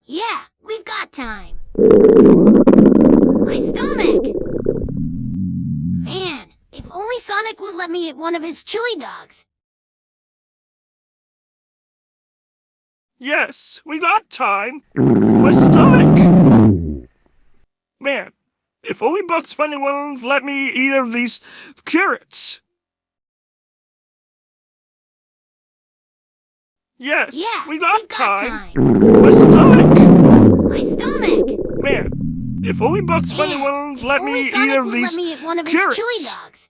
Yeah, we've got time. My stomach! Man, if only Sonic would let me eat one of his chili dogs. Yes, we got time. My stomach! Man, if only Bugs Bunny would let me eat of these carrots. Yes, Yeah, we got we've got time. time. My stomach! My stomach! Man, if only Bugs Bunny Man, would if let only me eat Sonic of would let these me eat one of his chili carrots. dogs.